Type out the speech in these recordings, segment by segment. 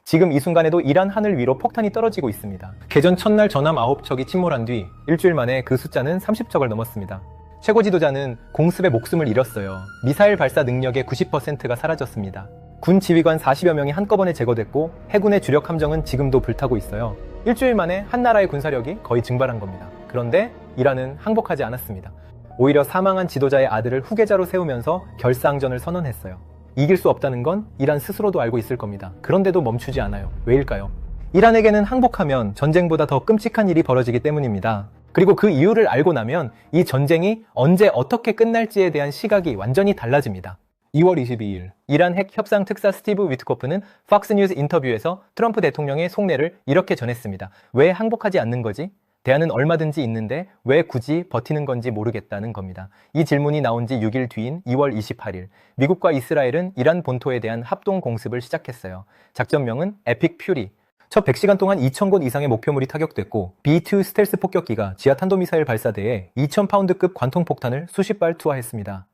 지금 이 순간에도 이란 하늘 위로 폭탄이 떨어지고 있습니다. 개전 첫날 전함 9척이 침몰한 뒤 일주일 만에 그 숫자는 30척을 넘었습니다. 최고 지도자는 공습에 목숨을 잃었어요. 미사일 발사 능력의 90%가 사라졌습니다. 군 지휘관 40여 명이 한꺼번에 제거됐고 해군의 주력 함정은 지금도 불타고 있어요. 일주일 만에 한 나라의 군사력이 거의 증발한 겁니다. 그런데 이란은 항복하지 않았습니다. 오히려 사망한 지도자의 아들을 후계자로 세우면서 결사항전을 선언했어요. 이길 수 없다는 건 이란 스스로도 알고 있을 겁니다. 그런데도 멈추지 않아요. 왜일까요? 이란에게는 항복하면 전쟁보다 더 끔찍한 일이 벌어지기 때문입니다. 그리고 그 이유를 알고 나면 이 전쟁이 언제 어떻게 끝날지에 대한 시각이 완전히 달라집니다. 2월 22일 이란 핵 협상 특사 스티브 위트코프는 팍스뉴스 인터뷰에서 트럼프 대통령의 속내를 이렇게 전했습니다. 왜 항복하지 않는 거지? 대안은 얼마든지 있는데 왜 굳이 버티는 건지 모르겠다는 겁니다. 이 질문이 나온 지 6일 뒤인 2월 28일 미국과 이스라엘은 이란 본토에 대한 합동 공습을 시작했어요. 작전명은 에픽 퓨리. 첫 100시간 동안 2,000곳 이상의 목표물이 타격됐고 B-2 스텔스 폭격기가 지하 탄도미사일 발사대에 2,000파운드급 관통폭탄을 수십 발 투하했습니다.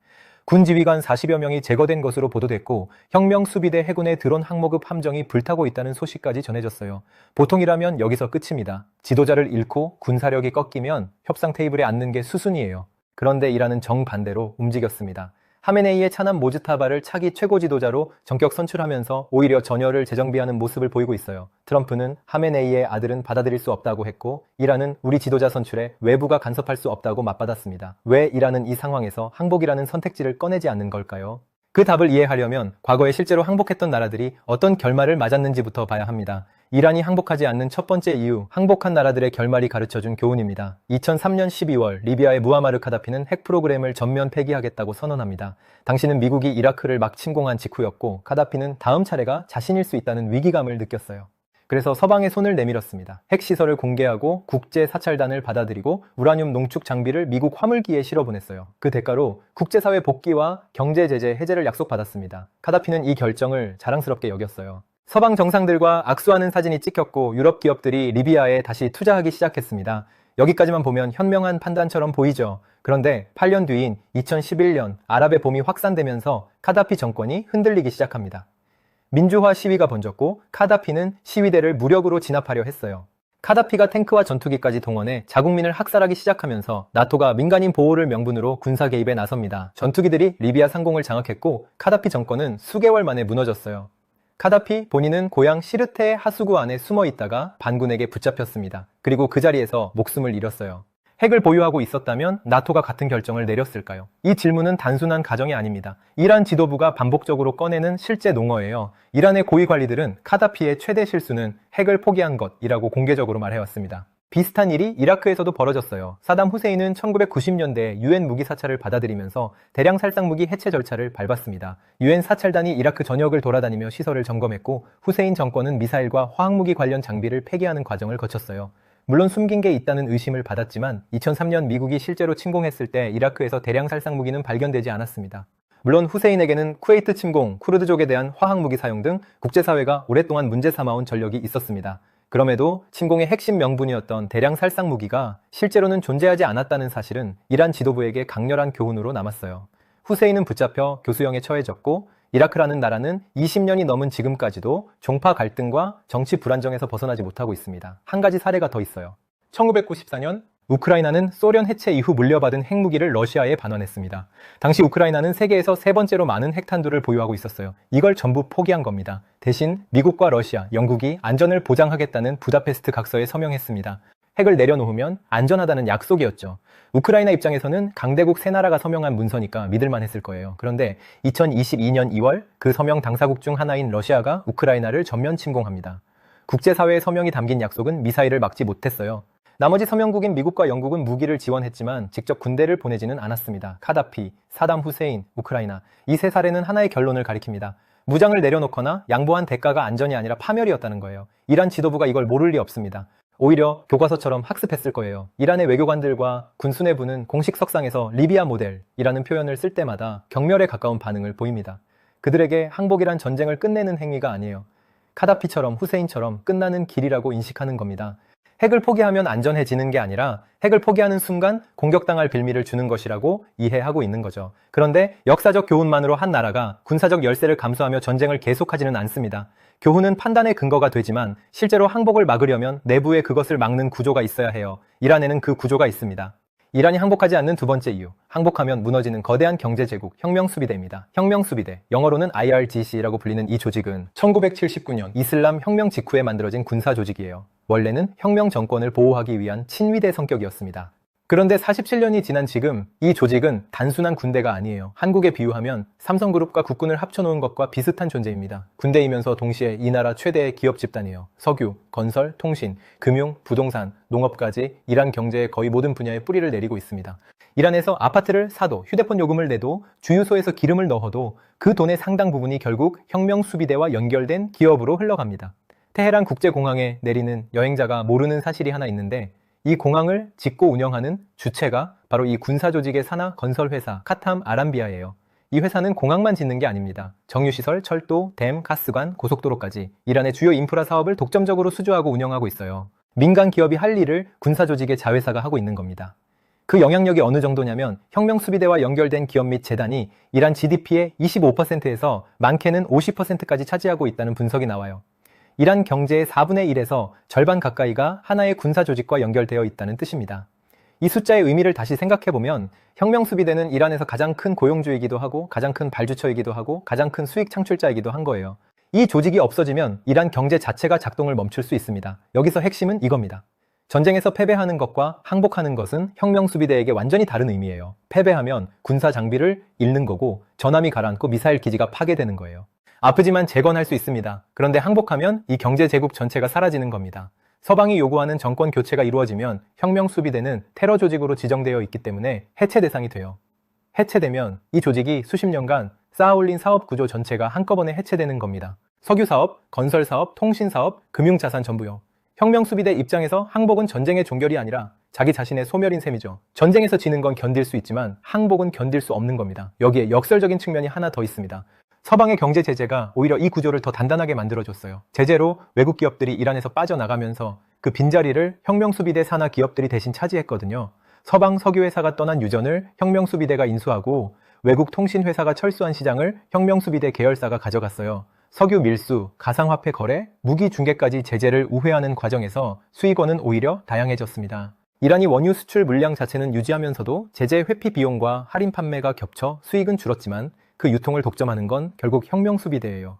군 지휘관 40여 명이 제거된 것으로 보도됐고 혁명수비대 해군의 드론 항모급 함정이 불타고 있다는 소식까지 전해졌어요. 보통이라면 여기서 끝입니다. 지도자를 잃고 군사력이 꺾이면 협상 테이블에 앉는 게 수순이에요. 그런데 이란은 정반대로 움직였습니다. 하메네이의 차남 모즈타바를 차기 최고 지도자로 전격 선출하면서 오히려 전열을 재정비하는 모습을 보이고 있어요. 트럼프는 하메네이의 아들은 받아들일 수 없다고 했고 이란은 우리 지도자 선출에 외부가 간섭할 수 없다고 맞받았습니다. 왜 이란은 이 상황에서 항복이라는 선택지를 꺼내지 않는 걸까요? 그 답을 이해하려면 과거에 실제로 항복했던 나라들이 어떤 결말을 맞았는지부터 봐야 합니다. 이란이 항복하지 않는 첫 번째 이유, 항복한 나라들의 결말이 가르쳐준 교훈입니다. 2003년 12월 리비아의 무아마르 카다피는 핵 프로그램을 전면 폐기하겠다고 선언합니다. 당시는 미국이 이라크를 막 침공한 직후였고 카다피는 다음 차례가 자신일 수 있다는 위기감을 느꼈어요. 그래서 서방의 손을 내밀었습니다. 핵시설을 공개하고 국제사찰단을 받아들이고 우라늄 농축 장비를 미국 화물기에 실어보냈어요. 그 대가로 국제사회 복귀와 경제제재 해제를 약속받았습니다. 카다피는 이 결정을 자랑스럽게 여겼어요. 서방 정상들과 악수하는 사진이 찍혔고 유럽 기업들이 리비아에 다시 투자하기 시작했습니다. 여기까지만 보면 현명한 판단처럼 보이죠. 그런데 8년 뒤인 2011년 아랍의 봄이 확산되면서 카다피 정권이 흔들리기 시작합니다. 민주화 시위가 번졌고 카다피는 시위대를 무력으로 진압하려 했어요. 카다피가 탱크와 전투기까지 동원해 자국민을 학살하기 시작하면서 나토가 민간인 보호를 명분으로 군사 개입에 나섭니다. 전투기들이 리비아 상공을 장악했고 카다피 정권은 수개월 만에 무너졌어요. 카다피 본인은 고향 시르테 하수구 안에 숨어 있다가 반군에게 붙잡혔습니다. 그리고 그 자리에서 목숨을 잃었어요. 핵을 보유하고 있었다면 나토가 같은 결정을 내렸을까요? 이 질문은 단순한 가정이 아닙니다. 이란 지도부가 반복적으로 꺼내는 실제 농어예요. 이란의 고위 관리들은 카다피의 최대 실수는 핵을 포기한 것이라고 공개적으로 말해왔습니다. 비슷한 일이 이라크에서도 벌어졌어요. 사담 후세인은 1990년대에 유엔 무기 사찰을 받아들이면서 대량 살상 무기 해체 절차를 밟았습니다. 유엔 사찰단이 이라크 전역을 돌아다니며 시설을 점검했고 후세인 정권은 미사일과 화학무기 관련 장비를 폐기하는 과정을 거쳤어요. 물론 숨긴 게 있다는 의심을 받았지만 2003년 미국이 실제로 침공했을 때 이라크에서 대량 살상 무기는 발견되지 않았습니다. 물론 후세인에게는 쿠웨이트 침공, 쿠르드족에 대한 화학무기 사용 등 국제사회가 오랫동안 문제 삼아온 전력이 있었습니다. 그럼에도 침공의 핵심 명분이었던 대량 살상 무기가 실제로는 존재하지 않았다는 사실은 이란 지도부에게 강렬한 교훈으로 남았어요. 후세인은 붙잡혀 교수형에 처해졌고 이라크라는 나라는 20년이 넘은 지금까지도 종파 갈등과 정치 불안정에서 벗어나지 못하고 있습니다. 한 가지 사례가 더 있어요. 1994년 우크라이나는 소련 해체 이후 물려받은 핵무기를 러시아에 반환했습니다. 당시 우크라이나는 세계에서 세 번째로 많은 핵탄두를 보유하고 있었어요. 이걸 전부 포기한 겁니다. 대신 미국과 러시아, 영국이 안전을 보장하겠다는 부다페스트 각서에 서명했습니다. 핵을 내려놓으면 안전하다는 약속이었죠. 우크라이나 입장에서는 강대국 세 나라가 서명한 문서니까 믿을만 했을 거예요. 그런데 2022년 2월 그 서명 당사국 중 하나인 러시아가 우크라이나를 전면 침공합니다. 국제사회의 서명이 담긴 약속은 미사일을 막지 못했어요. 나머지 서명국인 미국과 영국은 무기를 지원했지만 직접 군대를 보내지는 않았습니다. 카다피, 사담 후세인, 우크라이나 이 세 사례는 하나의 결론을 가리킵니다. 무장을 내려놓거나 양보한 대가가 안전이 아니라 파멸이었다는 거예요. 이란 지도부가 이걸 모를 리 없습니다. 오히려 교과서처럼 학습했을 거예요. 이란의 외교관들과 군 수뇌부는 공식 석상에서 리비아 모델이라는 표현을 쓸 때마다 경멸에 가까운 반응을 보입니다. 그들에게 항복이란 전쟁을 끝내는 행위가 아니에요. 카다피처럼 후세인처럼 끝나는 길이라고 인식하는 겁니다. 핵을 포기하면 안전해지는 게 아니라 핵을 포기하는 순간 공격당할 빌미를 주는 것이라고 이해하고 있는 거죠. 그런데 역사적 교훈만으로 한 나라가 군사적 열세를 감수하며 전쟁을 계속하지는 않습니다. 교훈은 판단의 근거가 되지만 실제로 항복을 막으려면 내부에 그것을 막는 구조가 있어야 해요. 이란에는 그 구조가 있습니다. 이란이 항복하지 않는 두 번째 이유, 항복하면 무너지는 거대한 경제제국 혁명수비대입니다. 혁명수비대, 영어로는 IRGC라고 불리는 이 조직은 1979년 이슬람 혁명 직후에 만들어진 군사조직이에요. 원래는 혁명 정권을 보호하기 위한 친위대 성격이었습니다. 그런데 47년이 지난 지금 이 조직은 단순한 군대가 아니에요. 한국에 비유하면 삼성그룹과 국군을 합쳐놓은 것과 비슷한 존재입니다. 군대이면서 동시에 이 나라 최대의 기업 집단이에요. 석유, 건설, 통신, 금융, 부동산, 농업까지 이란 경제의 거의 모든 분야에 뿌리를 내리고 있습니다. 이란에서 아파트를 사도, 휴대폰 요금을 내도, 주유소에서 기름을 넣어도 그 돈의 상당 부분이 결국 혁명수비대와 연결된 기업으로 흘러갑니다. 테헤란 국제공항에 내리는 여행자가 모르는 사실이 하나 있는데 이 공항을 짓고 운영하는 주체가 바로 이 군사조직의 산하 건설회사 카탐 아람비아예요. 이 회사는 공항만 짓는 게 아닙니다. 정유시설, 철도, 댐, 가스관, 고속도로까지 이란의 주요 인프라 사업을 독점적으로 수주하고 운영하고 있어요. 민간 기업이 할 일을 군사조직의 자회사가 하고 있는 겁니다. 그 영향력이 어느 정도냐면 혁명수비대와 연결된 기업 및 재단이 이란 GDP의 25%에서 많게는 50%까지 차지하고 있다는 분석이 나와요. 이란 경제의 4분의 1에서 절반 가까이가 하나의 군사조직과 연결되어 있다는 뜻입니다. 이 숫자의 의미를 다시 생각해보면 혁명수비대는 이란에서 가장 큰 고용주이기도 하고 가장 큰 발주처이기도 하고 가장 큰 수익 창출자이기도 한 거예요. 이 조직이 없어지면 이란 경제 자체가 작동을 멈출 수 있습니다. 여기서 핵심은 이겁니다. 전쟁에서 패배하는 것과 항복하는 것은 혁명수비대에게 완전히 다른 의미예요. 패배하면 군사 장비를 잃는 거고 전함이 가라앉고 미사일 기지가 파괴되는 거예요. 아프지만 재건할 수 있습니다. 그런데 항복하면 이 경제 제국 전체가 사라지는 겁니다. 서방이 요구하는 정권 교체가 이루어지면 혁명수비대는 테러 조직으로 지정되어 있기 때문에 해체 대상이 돼요. 해체되면 이 조직이 수십 년간 쌓아올린 사업 구조 전체가 한꺼번에 해체되는 겁니다. 석유사업, 건설사업, 통신사업, 금융자산 전부요. 혁명수비대 입장에서 항복은 전쟁의 종결이 아니라 자기 자신의 소멸인 셈이죠. 전쟁에서 지는 건 견딜 수 있지만 항복은 견딜 수 없는 겁니다. 여기에 역설적인 측면이 하나 더 있습니다. 서방의 경제 제재가 오히려 이 구조를 더 단단하게 만들어줬어요. 제재로 외국 기업들이 이란에서 빠져나가면서 그 빈자리를 혁명수비대 산하 기업들이 대신 차지했거든요. 서방 석유회사가 떠난 유전을 혁명수비대가 인수하고 외국 통신회사가 철수한 시장을 혁명수비대 계열사가 가져갔어요. 석유 밀수, 가상화폐 거래, 무기 중개까지 제재를 우회하는 과정에서 수익원은 오히려 다양해졌습니다. 이란이 원유 수출 물량 자체는 유지하면서도 제재 회피 비용과 할인 판매가 겹쳐 수익은 줄었지만 그 유통을 독점하는 건 결국 혁명수비대예요.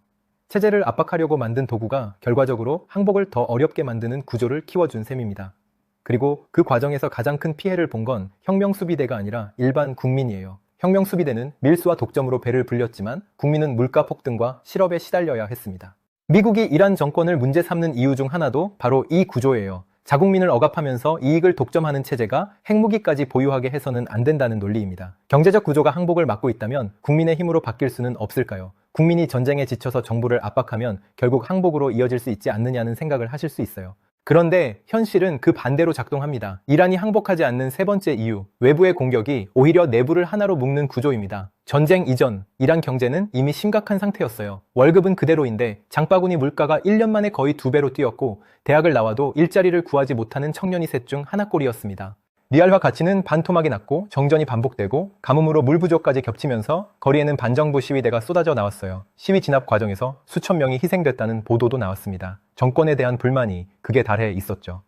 체제를 압박하려고 만든 도구가 결과적으로 항복을 더 어렵게 만드는 구조를 키워준 셈입니다. 그리고 그 과정에서 가장 큰 피해를 본 건 혁명수비대가 아니라 일반 국민이에요. 혁명수비대는 밀수와 독점으로 배를 불렸지만 국민은 물가 폭등과 실업에 시달려야 했습니다. 미국이 이란 정권을 문제 삼는 이유 중 하나도 바로 이 구조예요. 자국민을 억압하면서 이익을 독점하는 체제가 핵무기까지 보유하게 해서는 안 된다는 논리입니다. 경제적 구조가 항복을 막고 있다면 국민의 힘으로 바뀔 수는 없을까요? 국민이 전쟁에 지쳐서 정부를 압박하면 결국 항복으로 이어질 수 있지 않느냐는 생각을 하실 수 있어요. 그런데 현실은 그 반대로 작동합니다. 이란이 항복하지 않는 세 번째 이유, 외부의 공격이 오히려 내부를 하나로 묶는 구조입니다. 전쟁 이전, 이란 경제는 이미 심각한 상태였어요. 월급은 그대로인데 장바구니 물가가 1년 만에 거의 2배로 뛰었고 대학을 나와도 일자리를 구하지 못하는 청년이 셋 중 하나꼴이었습니다. 리알화 가치는 반토막이 났고 정전이 반복되고 가뭄으로 물 부족까지 겹치면서 거리에는 반정부 시위대가 쏟아져 나왔어요. 시위 진압 과정에서 수천 명이 희생됐다는 보도도 나왔습니다. 정권에 대한 불만이 극에 달해 있었죠.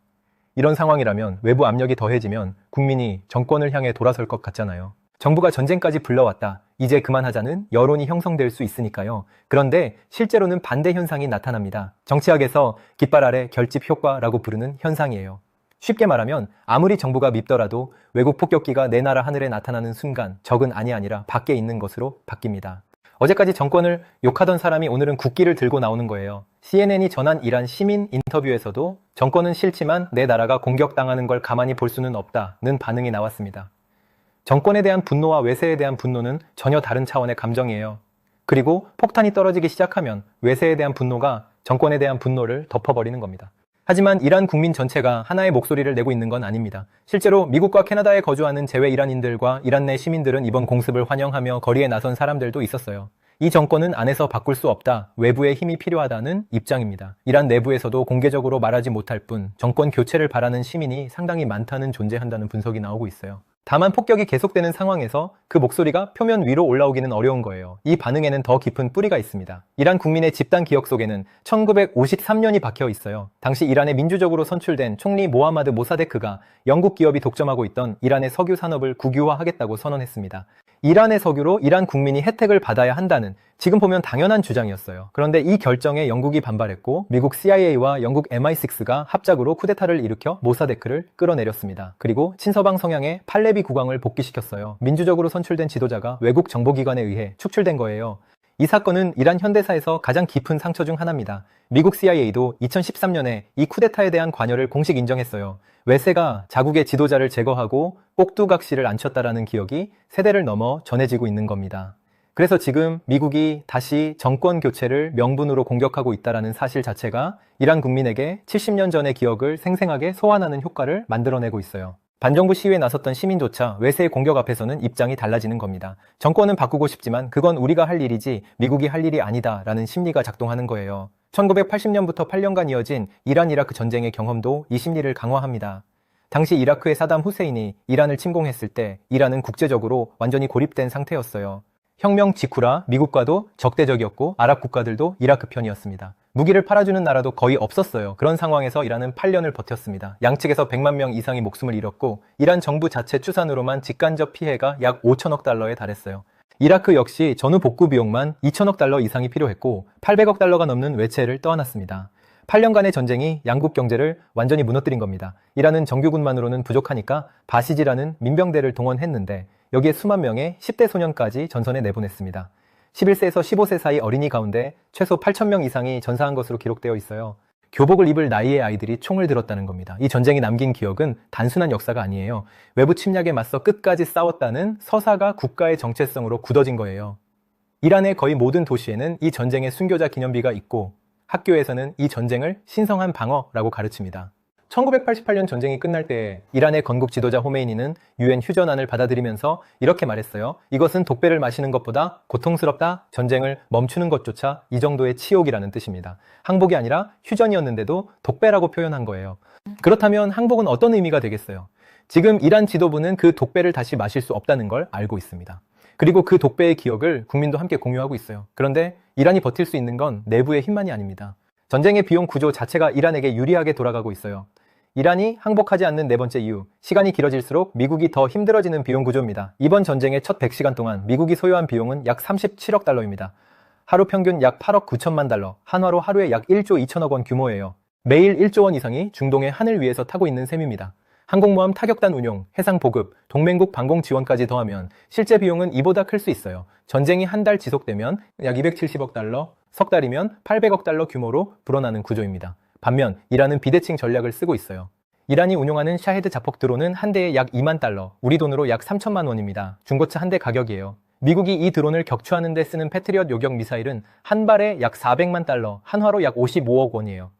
이런 상황이라면 외부 압력이 더해지면 국민이 정권을 향해 돌아설 것 같잖아요. 정부가 전쟁까지 불러왔다. 이제 그만하자는 여론이 형성될 수 있으니까요. 그런데 실제로는 반대 현상이 나타납니다. 정치학에서 깃발 아래 결집 효과라고 부르는 현상이에요. 쉽게 말하면 아무리 정부가 밉더라도 외국 폭격기가 내 나라 하늘에 나타나는 순간 적은 안이 아니라 밖에 있는 것으로 바뀝니다. 어제까지 정권을 욕하던 사람이 오늘은 국기를 들고 나오는 거예요. CNN이 전한 이란 시민 인터뷰에서도 정권은 싫지만 내 나라가 공격당하는 걸 가만히 볼 수는 없다는 반응이 나왔습니다. 정권에 대한 분노와 외세에 대한 분노는 전혀 다른 차원의 감정이에요. 그리고 폭탄이 떨어지기 시작하면 외세에 대한 분노가 정권에 대한 분노를 덮어버리는 겁니다. 하지만 이란 국민 전체가 하나의 목소리를 내고 있는 건 아닙니다. 실제로 미국과 캐나다에 거주하는 재외 이란인들과 이란 내 시민들은 이번 공습을 환영하며 거리에 나선 사람들도 있었어요. 이 정권은 안에서 바꿀 수 없다, 외부의 힘이 필요하다는 입장입니다. 이란 내부에서도 공개적으로 말하지 못할 뿐 정권 교체를 바라는 시민이 상당히 많다는 존재한다는 분석이 나오고 있어요. 다만 폭격이 계속되는 상황에서 그 목소리가 표면 위로 올라오기는 어려운 거예요. 이 반응에는 더 깊은 뿌리가 있습니다. 이란 국민의 집단 기억 속에는 1953년이 박혀 있어요. 당시 이란에 민주적으로 선출된 총리 모하마드 모사데크가 영국 기업이 독점하고 있던 이란의 석유 산업을 국유화하겠다고 선언했습니다. 이란의 석유로 이란 국민이 혜택을 받아야 한다는, 지금 보면 당연한 주장이었어요. 그런데 이 결정에 영국이 반발했고 미국 CIA와 영국 MI6가 합작으로 쿠데타를 일으켜 모사데크를 끌어내렸습니다. 그리고 친서방 성향의 팔레비 국왕을 복귀시켰어요. 민주적으로 선출된 지도자가 외국 정보기관에 의해 축출된 거예요. 이 사건은 이란 현대사에서 가장 깊은 상처 중 하나입니다. 미국 CIA도 2013년에 이 쿠데타에 대한 관여를 공식 인정했어요. 외세가 자국의 지도자를 제거하고 꼭두각시를 앉혔다라는 기억이 세대를 넘어 전해지고 있는 겁니다. 그래서 지금 미국이 다시 정권 교체를 명분으로 공격하고 있다는 사실 자체가 이란 국민에게 70년 전의 기억을 생생하게 소환하는 효과를 만들어내고 있어요. 반정부 시위에 나섰던 시민조차 외세의 공격 앞에서는 입장이 달라지는 겁니다. 정권은 바꾸고 싶지만 그건 우리가 할 일이지 미국이 할 일이 아니다 라는 심리가 작동하는 거예요. 1980년부터 8년간 이어진 이란-이라크 전쟁의 경험도 이 심리를 강화합니다. 당시 이라크의 사담 후세인이 이란을 침공했을 때 이란은 국제적으로 완전히 고립된 상태였어요. 혁명 직후라 미국과도 적대적이었고 아랍 국가들도 이라크 편이었습니다. 무기를 팔아주는 나라도 거의 없었어요. 그런 상황에서 이란은 8년을 버텼습니다. 양측에서 100만 명 이상이 목숨을 잃었고 이란 정부 자체 추산으로만 직간접 피해가 약 5천억 달러에 달했어요. 이라크 역시 전후 복구 비용만 2천억 달러 이상이 필요했고 800억 달러가 넘는 외채를 떠안았습니다. 8년간의 전쟁이 양국 경제를 완전히 무너뜨린 겁니다. 이란은 정규군만으로는 부족하니까 바시지라는 민병대를 동원했는데 여기에 수만 명의 10대 소년까지 전선에 내보냈습니다. 11세에서 15세 사이 어린이 가운데 최소 8,000명 이상이 전사한 것으로 기록되어 있어요. 교복을 입을 나이의 아이들이 총을 들었다는 겁니다. 이 전쟁이 남긴 기억은 단순한 역사가 아니에요. 외부 침략에 맞서 끝까지 싸웠다는 서사가 국가의 정체성으로 굳어진 거예요. 이란의 거의 모든 도시에는 이 전쟁의 순교자 기념비가 있고 학교에서는 이 전쟁을 신성한 방어라고 가르칩니다. 1988년 전쟁이 끝날 때 이란의 건국 지도자 호메이니는 UN 휴전안을 받아들이면서 이렇게 말했어요. 이것은 독배를 마시는 것보다 고통스럽다. 전쟁을 멈추는 것조차 이 정도의 치욕이라는 뜻입니다. 항복이 아니라 휴전이었는데도 독배라고 표현한 거예요. 그렇다면 항복은 어떤 의미가 되겠어요? 지금 이란 지도부는 그 독배를 다시 마실 수 없다는 걸 알고 있습니다. 그리고 그 독배의 기억을 국민도 함께 공유하고 있어요. 그런데 이란이 버틸 수 있는 건 내부의 힘만이 아닙니다. 전쟁의 비용 구조 자체가 이란에게 유리하게 돌아가고 있어요. 이란이 항복하지 않는 네 번째 이유, 시간이 길어질수록 미국이 더 힘들어지는 비용 구조입니다. 이번 전쟁의 첫 100시간 동안 미국이 소요한 비용은 약 37억 달러입니다. 하루 평균 약 8억 9천만 달러, 한화로 하루에 약 1조 2천억 원 규모예요. 매일 1조 원 이상이 중동의 하늘 위에서 타고 있는 셈입니다. 항공모함 타격단 운용, 해상 보급, 동맹국 방공 지원까지 더하면 실제 비용은 이보다 클 수 있어요. 전쟁이 한 달 지속되면 약 270억 달러, 석 달이면 800억 달러 규모로 불어나는 구조입니다. 반면 이란은 비대칭 전략을 쓰고 있어요. 이란이 운용하는 샤헤드 자폭 드론은 한 대에 약 2만 달러, 우리 돈으로 약 3천만 원입니다. 중고차 한 대 가격이에요. 미국이 이 드론을 격추하는 데 쓰는 패트리엇 요격 미사일은 한 발에 약 400만 달러, 한화로 약 55억 원이에요.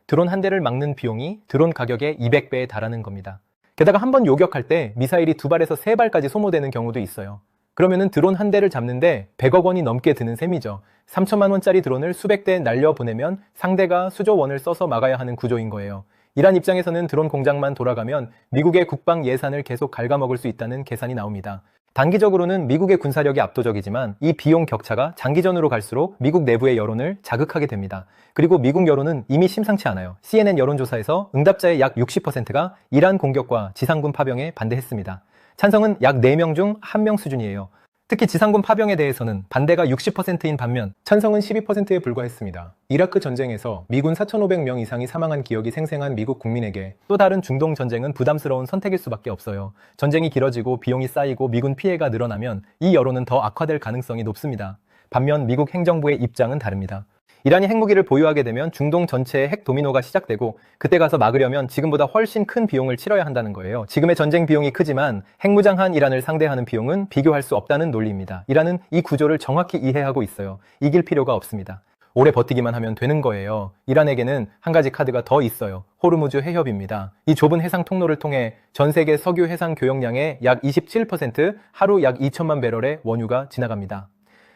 드론 한 대를 막는 비용이 드론 가격의 200배에 달하는 겁니다. 게다가 한 번 요격할 때 미사일이 2발에서 3발까지 소모되는 경우도 있어요. 그러면은 드론 한 대를 잡는데 100억 원이 넘게 드는 셈이죠. 3천만 원짜리 드론을 수백 대 날려보내면 상대가 수조 원을 써서 막아야 하는 구조인 거예요. 이란 입장에서는 드론 공장만 돌아가면 미국의 국방 예산을 계속 갉아먹을 수 있다는 계산이 나옵니다. 단기적으로는 미국의 군사력이 압도적이지만 이 비용 격차가 장기전으로 갈수록 미국 내부의 여론을 자극하게 됩니다. 그리고 미국 여론은 이미 심상치 않아요. CNN 여론조사에서 응답자의 약 60%가 이란 공격과 지상군 파병에 반대했습니다. 찬성은 약 4명 중 1명 수준이에요. 특히 지상군 파병에 대해서는 반대가 60%인 반면 찬성은 12%에 불과했습니다. 이라크 전쟁에서 미군 4,500명 이상이 사망한 기억이 생생한 미국 국민에게 또 다른 중동 전쟁은 부담스러운 선택일 수밖에 없어요. 전쟁이 길어지고 비용이 쌓이고 미군 피해가 늘어나면 이 여론은 더 악화될 가능성이 높습니다. 반면 미국 행정부의 입장은 다릅니다. 이란이 핵무기를 보유하게 되면 중동 전체의 핵 도미노가 시작되고 그때 가서 막으려면 지금보다 훨씬 큰 비용을 치러야 한다는 거예요. 지금의 전쟁 비용이 크지만 핵무장한 이란을 상대하는 비용은 비교할 수 없다는 논리입니다. 이란은 이 구조를 정확히 이해하고 있어요. 이길 필요가 없습니다. 오래 버티기만 하면 되는 거예요. 이란에게는 한 가지 카드가 더 있어요. 호르무즈 해협입니다. 이 좁은 해상 통로를 통해 전 세계 석유 해상 교역량의 약 27%, 하루 약 2천만 배럴의 원유가 지나갑니다.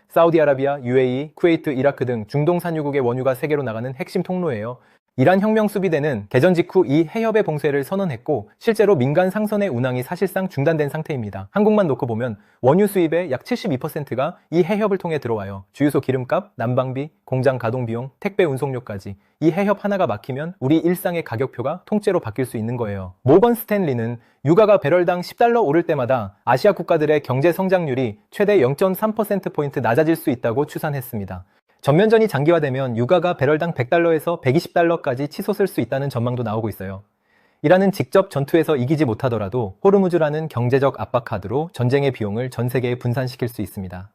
사우디아라비아, UAE, 쿠웨이트, 이라크 등 중동 산유국의 원유가 세계로 나가는 핵심 통로예요. 이란 혁명 수비대는 개전 직후 이 해협의 봉쇄를 선언했고 실제로 민간 상선의 운항이 사실상 중단된 상태입니다. 한국만 놓고 보면 원유 수입의 약 72%가 이 해협을 통해 들어와요. 주유소 기름값, 난방비, 공장 가동 비용, 택배 운송료까지 이 해협 하나가 막히면 우리 일상의 가격표가 통째로 바뀔 수 있는 거예요. 모건 스탠리는 유가가 배럴당 10달러 오를 때마다 아시아 국가들의 경제 성장률이 최대 0.3%포인트 낮아질 수 있다고 추산했습니다. 전면전이 장기화되면 유가가 배럴당 100달러에서 120달러까지 치솟을 수 있다는 전망도 나오고 있어요. 이란은 직접 전투에서 이기지 못하더라도 호르무즈라는 경제적 압박 카드로 전쟁의 비용을 전 세계에 분산시킬 수 있습니다.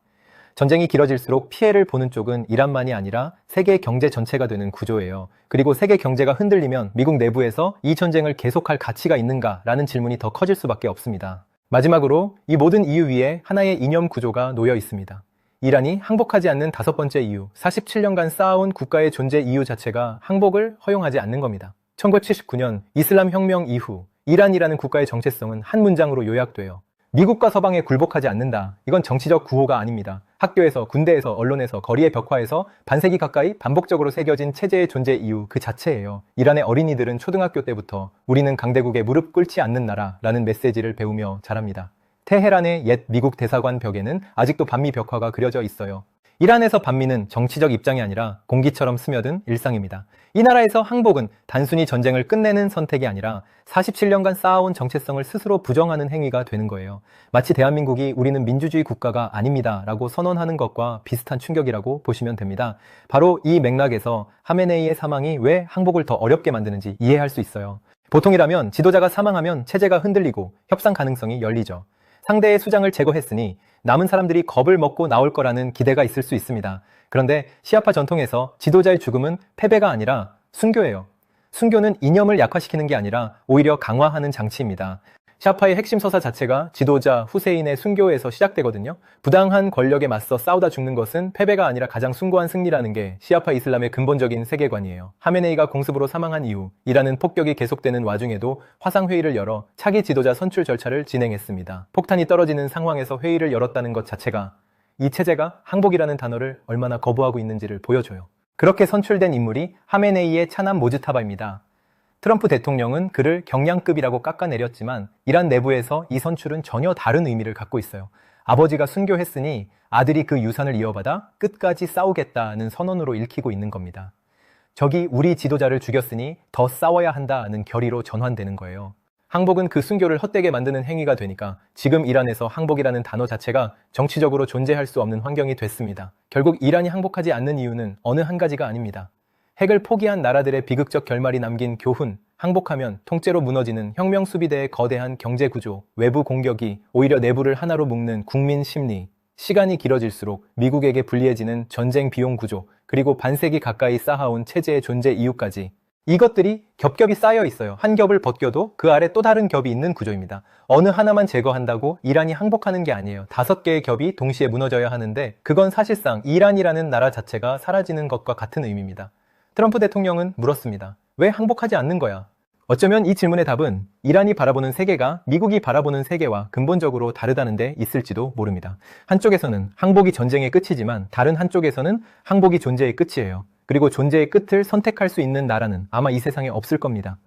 전쟁이 길어질수록 피해를 보는 쪽은 이란만이 아니라 세계 경제 전체가 되는 구조예요. 그리고 세계 경제가 흔들리면 미국 내부에서 이 전쟁을 계속할 가치가 있는가라는 질문이 더 커질 수밖에 없습니다. 마지막으로 이 모든 이유 위에 하나의 이념 구조가 놓여 있습니다. 이란이 항복하지 않는 다섯 번째 이유, 47년간 쌓아온 국가의 존재 이유 자체가 항복을 허용하지 않는 겁니다. 1979년 이슬람 혁명 이후 이란이라는 국가의 정체성은 한 문장으로 요약돼요. 미국과 서방에 굴복하지 않는다. 이건 정치적 구호가 아닙니다. 학교에서, 군대에서, 언론에서, 거리의 벽화에서 반세기 가까이 반복적으로 새겨진 체제의 존재 이유 그 자체예요. 이란의 어린이들은 초등학교 때부터 우리는 강대국에 무릎 꿇지 않는 나라라는 메시지를 배우며 자랍니다. 테헤란의 옛 미국 대사관 벽에는 아직도 반미 벽화가 그려져 있어요. 이란에서 반미는 정치적 입장이 아니라 공기처럼 스며든 일상입니다. 이 나라에서 항복은 단순히 전쟁을 끝내는 선택이 아니라 47년간 쌓아온 정체성을 스스로 부정하는 행위가 되는 거예요. 마치 대한민국이 우리는 민주주의 국가가 아닙니다 라고 선언하는 것과 비슷한 충격이라고 보시면 됩니다. 바로 이 맥락에서 하메네이의 사망이 왜 항복을 더 어렵게 만드는지 이해할 수 있어요. 보통이라면 지도자가 사망하면 체제가 흔들리고 협상 가능성이 열리죠. 상대의 수장을 제거했으니 남은 사람들이 겁을 먹고 나올 거라는 기대가 있을 수 있습니다. 그런데 시아파 전통에서 지도자의 죽음은 패배가 아니라 순교예요. 순교는 이념을 약화시키는 게 아니라 오히려 강화하는 장치입니다. 시아파의 핵심 서사 자체가 지도자 후세인의 순교에서 시작되거든요. 부당한 권력에 맞서 싸우다 죽는 것은 패배가 아니라 가장 숭고한 승리라는 게 시아파 이슬람의 근본적인 세계관이에요. 하메네이가 공습으로 사망한 이후 이란은 폭격이 계속되는 와중에도 화상회의를 열어 차기 지도자 선출 절차를 진행했습니다. 폭탄이 떨어지는 상황에서 회의를 열었다는 것 자체가 이 체제가 항복이라는 단어를 얼마나 거부하고 있는지를 보여줘요. 그렇게 선출된 인물이 하메네이의 차남 모즈타바입니다. 트럼프 대통령은 그를 경량급이라고 깎아내렸지만 이란 내부에서 이 선출은 전혀 다른 의미를 갖고 있어요. 아버지가 순교했으니 아들이 그 유산을 이어받아 끝까지 싸우겠다는 선언으로 읽히고 있는 겁니다. 적이 우리 지도자를 죽였으니 더 싸워야 한다는 결의로 전환되는 거예요. 항복은 그 순교를 헛되게 만드는 행위가 되니까 지금 이란에서 항복이라는 단어 자체가 정치적으로 존재할 수 없는 환경이 됐습니다. 결국 이란이 항복하지 않는 이유는 어느 한 가지가 아닙니다. 핵을 포기한 나라들의 비극적 결말이 남긴 교훈, 항복하면 통째로 무너지는 혁명 수비대의 거대한 경제 구조, 외부 공격이 오히려 내부를 하나로 묶는 국민 심리, 시간이 길어질수록 미국에게 불리해지는 전쟁 비용 구조, 그리고 반세기 가까이 쌓아온 체제의 존재 이유까지 이것들이 겹겹이 쌓여 있어요. 한 겹을 벗겨도 그 아래 또 다른 겹이 있는 구조입니다. 어느 하나만 제거한다고 이란이 항복하는 게 아니에요. 5개의 겹이 동시에 무너져야 하는데 그건 사실상 이란이라는 나라 자체가 사라지는 것과 같은 의미입니다. 트럼프 대통령은 물었습니다. 왜 항복하지 않는 거야? 어쩌면 이 질문의 답은 이란이 바라보는 세계가 미국이 바라보는 세계와 근본적으로 다르다는 데 있을지도 모릅니다. 한쪽에서는 항복이 전쟁의 끝이지만 다른 한쪽에서는 항복이 존재의 끝이에요. 그리고 존재의 끝을 선택할 수 있는 나라는 아마 이 세상에 없을 겁니다.